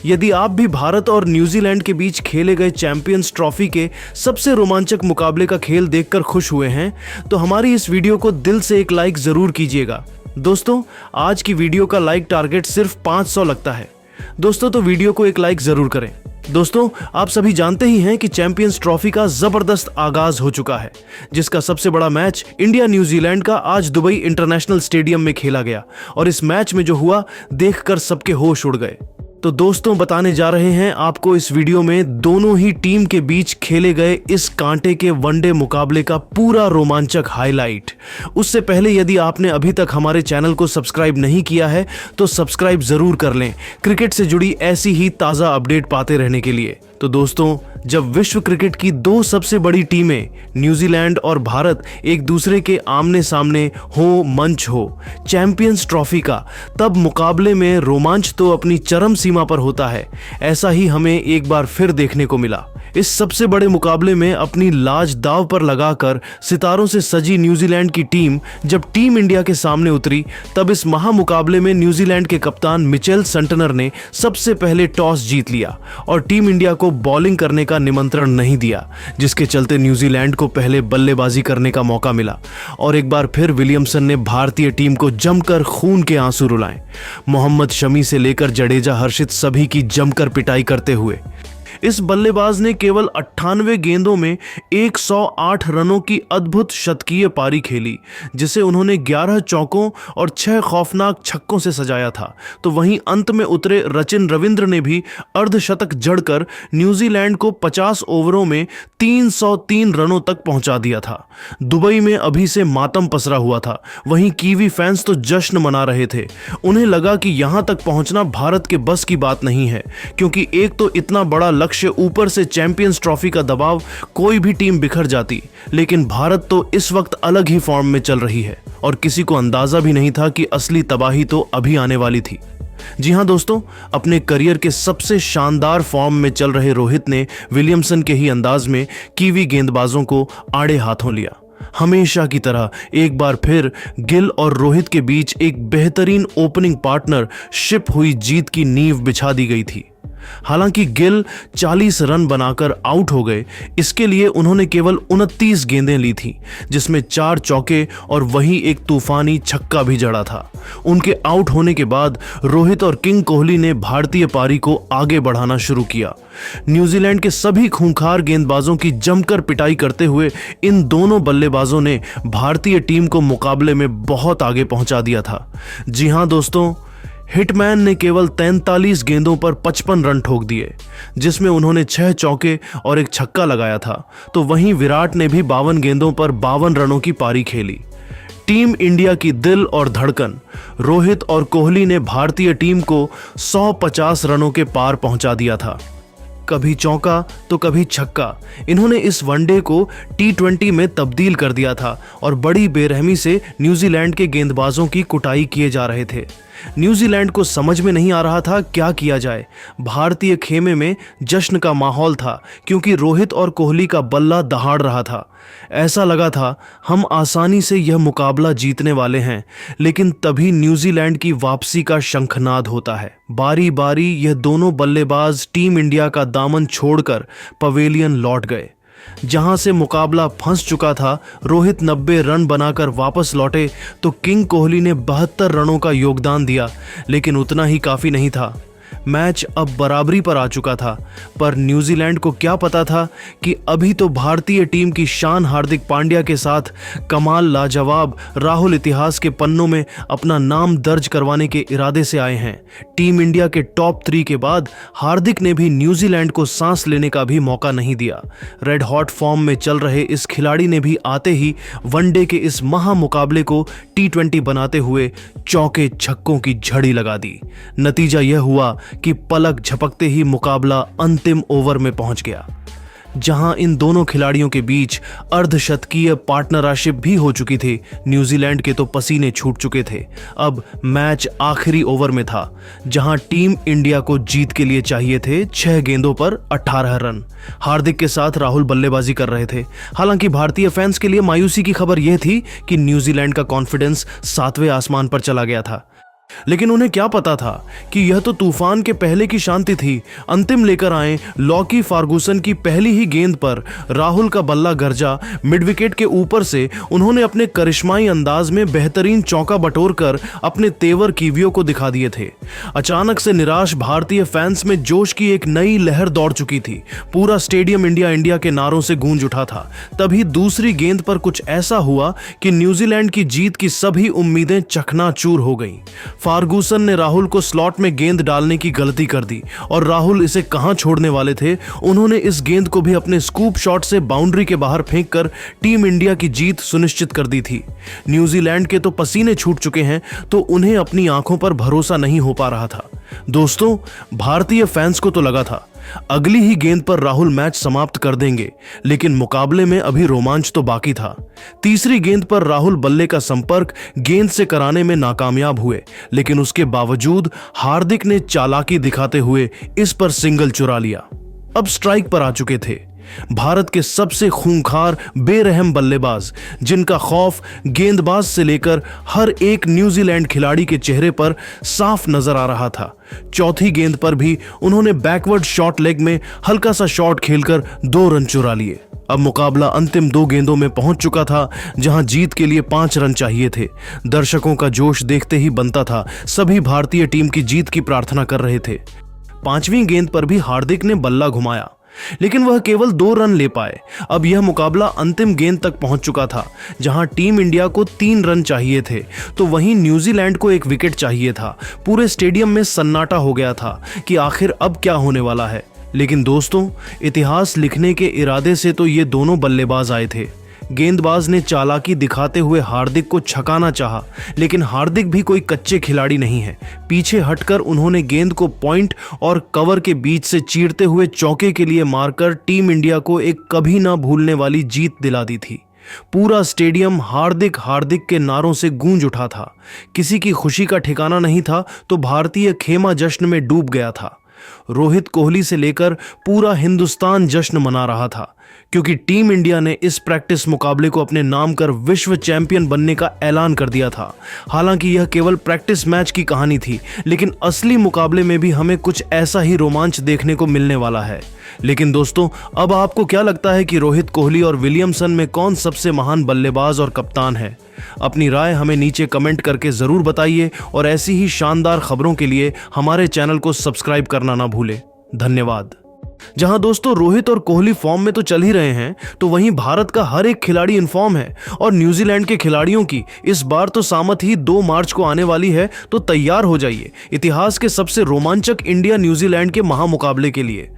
यदि आप भी भारत और न्यूजीलैंड के बीच खेले गए चैंपियंस ट्रॉफी के सबसे रोमांचक मुकाबले का खेल देखकर खुश हुए हैं तो हमारी इस वीडियो को दिल से एक लाइक जरूर कीजिएगा। दोस्तों, आज की वीडियो का लाइक टारगेट सिर्फ 500 लगता है। दोस्तों, तो वीडियो को एक लाइक जरूर करें। दोस्तों, आप सभी जानते ही हैं कि चैंपियंस ट्रॉफी का जबरदस्त आगाज हो चुका है, जिसका सबसे बड़ा मैच इंडिया न्यूजीलैंड का आज दुबई इंटरनेशनल स्टेडियम में खेला गया और इस मैच में जो हुआ देखकर सबके होश उड़ गए। तो दोस्तों, बताने जा रहे हैं आपको इस वीडियो में दोनों ही टीम के बीच खेले गए इस कांटे के वनडे मुकाबले का पूरा रोमांचक हाईलाइट। उससे पहले यदि आपने अभी तक हमारे चैनल को सब्सक्राइब नहीं किया है तो सब्सक्राइब जरूर कर लें, क्रिकेट से जुड़ी ऐसी ही ताज़ा अपडेट पाते रहने के लिए। तो दोस्तों, जब विश्व क्रिकेट की दो सबसे बड़ी टीमें न्यूजीलैंड और भारत एक दूसरे के आमने सामने हो, मंच हो चैंपियंस ट्रॉफी का, तब मुकाबले में रोमांच तो अपनी चरम सीमा पर होता है। ऐसा ही हमें एक बार फिर देखने को मिला। इस सबसे बड़े मुकाबले में अपनी लाज दांव पर लगाकर सितारों से सजी न्यूजीलैंड की टीम जब टीम इंडिया के सामने उतरी, तब इस महामुकाबले में न्यूजीलैंड के कप्तान मिचेल संटनर ने सबसे पहले टॉस जीत लिया और टीम इंडिया को बॉलिंग करने का निमंत्रण नहीं दिया, जिसके चलते न्यूजीलैंड को पहले बल्लेबाजी करने का मौका मिला और एक बार फिर विलियमसन ने भारतीय टीम को जमकर खून के आंसू रुलाए। मोहम्मद शमी से लेकर जडेजा, हर्षित सभी की जमकर पिटाई करते हुए इस बल्लेबाज ने केवल 98 गेंदों में 108 रनों की अद्भुत शतकीय पारी खेली, जिसे उन्होंने 11 चौकों और 6 खौफनाक छक्कों से सजाया था। तो वहीं अंत में उतरे सचिन रविंद्र ने भी अर्धशतक जड़कर न्यूजीलैंड को 50 ओवरों में 303 रनों तक पहुंचा दिया था। दुबई में अभी से मातम पसरा हुआ था, वहीं कीवी फैंस तो जश्न मना रहे थे। उन्हें लगा कि यहां तक पहुंचना भारत के बस की बात नहीं है, क्योंकि एक तो इतना बड़ा लक्ष्य, ऊपर से चैंपियंस ट्रॉफी का दबाव, कोई भी टीम बिखर जाती। लेकिन भारत तो इस वक्त अलग ही फॉर्म में चल रही है और किसी को अंदाजा भी नहीं था कि असली तबाही तो अभी आने वाली थी। जी हां दोस्तों, अपने करियर के सबसे शानदार फॉर्म में चल रहे रोहित ने विलियमसन के ही अंदाज में कीवी गेंदबाजों को आड़े हाथों लिया। हमेशा की तरह एक बार फिर गिल और रोहित के बीच एक बेहतरीन ओपनिंग पार्टनरशिप हुई जीत की नींव बिछा दी गई थी। हालांकि गिल 40 रन बनाकर आउट हो गए, इसके लिए उन्होंने केवल 29 गेंदें ली थी, जिसमें 4 चौके और वही एक तूफानी छक्का भी जड़ा था। उनके आउट होने के बाद रोहित और किंग कोहली ने भारतीय पारी को आगे बढ़ाना शुरू किया। न्यूजीलैंड के सभी खूंखार गेंदबाजों की जमकर पिटाई करते हुए इन दोनों बल्लेबाजों ने भारतीय टीम को मुकाबले में बहुत आगे पहुंचा दिया था। जी हां दोस्तों, हिटमैन ने केवल 43 गेंदों पर 55 रन ठोक दिए, जिसमें उन्होंने 6 चौके और एक छक्का लगाया था। तो वहीं विराट ने भी 52 गेंदों पर 52 रनों की पारी खेली। टीम इंडिया की दिल और धड़कन रोहित और कोहली ने भारतीय टीम को 150 रनों के पार पहुंचा दिया था। कभी चौका तो कभी छक्का, इन्होंने इस वनडे को T20 में तब्दील कर दिया था और बड़ी बेरहमी से न्यूजीलैंड के गेंदबाजों की कुटाई किए जा रहे थे। न्यूजीलैंड को समझ में नहीं आ रहा था क्या किया जाए। भारतीय खेमे में जश्न का माहौल था, क्योंकि रोहित और कोहली का बल्ला दहाड़ रहा था। ऐसा लगा था हम आसानी से यह मुकाबला जीतने वाले हैं, लेकिन तभी न्यूजीलैंड की वापसी का शंखनाद होता है। बारी बारी यह दोनों बल्लेबाज टीम इंडिया का दामन छोड़कर पवेलियन लौट गए, जहां से मुकाबला फंस चुका था। रोहित 90 रन बनाकर वापस लौटे तो किंग कोहली ने 72 रनों का योगदान दिया, लेकिन उतना ही काफी नहीं था। मैच अब बराबरी पर आ चुका था, पर न्यूजीलैंड को क्या पता था कि अभी तो भारतीय टीम की शान हार्दिक पांड्या के साथ कमाल लाजवाब राहुल इतिहास के पन्नों में अपना नाम दर्ज करवाने के इरादे से आए हैं। टीम इंडिया के टॉप 3 के बाद हार्दिक ने भी न्यूजीलैंड को सांस लेने का भी मौका नहीं दिया। रेड हॉट फॉर्म में चल रहे इस खिलाड़ी ने भी आते ही वनडे के इस महामुकाबले को T20 बनाते हुए चौके छक्कों की झड़ी लगा दी। नतीजा यह हुआ कि पलक झपकते ही मुकाबला अंतिम ओवर में पहुंच गया, जहां इन दोनों खिलाड़ियों के बीच अर्धशतकीय पार्टनरशिप भी हो चुकी थी। न्यूजीलैंड के तो पसीने छूट चुके थे। अब मैच आखिरी ओवर में था, जहां टीम इंडिया को जीत के लिए चाहिए थे 6 गेंदों पर 18 रन। हार्दिक के साथ राहुल बल्लेबाजी कर रहे थे। हालांकि भारतीय फैंस के लिए मायूसी की खबर यह थी कि न्यूजीलैंड का कॉन्फिडेंस 7वें आसमान पर चला गया था। लेकिन उन्हें क्या पता था कि यह तो तूफान के पहले की शांति थी। अंतिम लेकर आए लॉकी फर्गुसन की पहली ही गेंद पर राहुल का बल्ला गरजा। मिड विकेट के ऊपर से उन्होंने अपने करिश्माई अंदाज में बेहतरीन चौका बटोरकर अपने तेवर कीवियों को दिखा दिए थे। अचानक से निराश भारतीय फैंस में जोश की एक नई लहर दौड़ चुकी थी। पूरा स्टेडियम इंडिया इंडिया के नारों से गूंज उठा था। तभी दूसरी गेंद पर कुछ ऐसा हुआ कि न्यूजीलैंड की जीत की सभी उम्मीदें चकनाचूर हो गईं। फर्गुसन ने राहुल को स्लॉट में गेंद डालने की गलती कर दी और राहुल इसे कहां छोड़ने वाले थे। उन्होंने इस गेंद को भी अपने स्कूप शॉट से बाउंड्री के बाहर फेंककर टीम इंडिया की जीत सुनिश्चित कर दी थी। न्यूजीलैंड के तो पसीने छूट चुके हैं तो उन्हें अपनी आंखों पर भरोसा नहीं हो पा रहा था। दोस्तों, भारतीय फैंस को तो लगा था अगली ही गेंद पर राहुल मैच समाप्त कर देंगे, लेकिन मुकाबले में अभी रोमांच तो बाकी था। तीसरी गेंद पर राहुल बल्ले का संपर्क गेंद से कराने में नाकामयाब हुए, लेकिन उसके बावजूद हार्दिक ने चालाकी दिखाते हुए इस पर सिंगल चुरा लिया। अब स्ट्राइक पर आ चुके थे भारत के सबसे खूंखार बेरहम बल्लेबाज, जिनका खौफ गेंदबाज से लेकर हर एक न्यूजीलैंड खिलाड़ी के चेहरे पर साफ नजर आ रहा था। चौथी गेंद पर भी उन्होंने बैकवर्ड शॉर्ट लेग में हल्का सा शॉट खेलकर 2 रन चुरा लिए। अब मुकाबला अंतिम 2 गेंदों में पहुंच चुका था, जहां जीत के लिए 5 रन चाहिए थे। दर्शकों का जोश देखते ही बनता था। सभी भारतीय टीम की जीत की प्रार्थना कर रहे थे। 5वीं गेंद पर भी हार्दिक ने बल्ला घुमाया, लेकिन वह केवल 2 रन ले पाए। अब यह मुकाबला अंतिम गेंद तक पहुंच चुका था, जहां टीम इंडिया को 3 रन चाहिए थे तो वहीं न्यूजीलैंड को 1 विकेट चाहिए था। पूरे स्टेडियम में सन्नाटा हो गया था कि आखिर अब क्या होने वाला है। लेकिन दोस्तों, इतिहास लिखने के इरादे से तो ये दोनों बल्लेबाज आए थे। गेंदबाज ने चालाकी दिखाते हुए हार्दिक को छकाना चाहा, लेकिन हार्दिक भी कोई कच्चे खिलाड़ी नहीं है। पीछे हटकर उन्होंने गेंद को पॉइंट और कवर के बीच से चीरते हुए चौके के लिए मारकर टीम इंडिया को एक कभी ना भूलने वाली जीत दिला दी थी। पूरा स्टेडियम हार्दिक हार्दिक के नारों से गूंज उठा था। किसी की खुशी का ठिकाना नहीं था तो भारतीय खेमा जश्न में डूब गया था। रोहित कोहली से लेकर पूरा हिंदुस्तान जश्न मना रहा था, क्योंकि टीम इंडिया ने इस प्रैक्टिस मुकाबले को अपने नाम कर विश्व चैंपियन बनने का ऐलान कर दिया था। हालांकि यह केवल प्रैक्टिस मैच की कहानी थी, लेकिन असली मुकाबले में भी हमें कुछ ऐसा ही रोमांच देखने को मिलने वाला है। लेकिन दोस्तों, अब आपको क्या लगता है कि रोहित कोहली और विलियमसन में कौन सबसे महान बल्लेबाज और कप्तान है? अपनी राय हमें नीचे कमेंट करके जरूर बताइए और ऐसी ही शानदार खबरों के लिए हमारे चैनल को सब्सक्राइब करना ना भूलें। धन्यवाद। जहां दोस्तों रोहित और कोहली फॉर्म में तो चल ही रहे हैं, तो वहीं भारत का हर एक खिलाड़ी इन फॉर्म है और न्यूजीलैंड के खिलाड़ियों की इस बार तो सामत ही 2 मार्च को आने वाली है। तो तैयार हो जाइए इतिहास के सबसे रोमांचक इंडिया न्यूजीलैंड के महामुकाबले के लिए।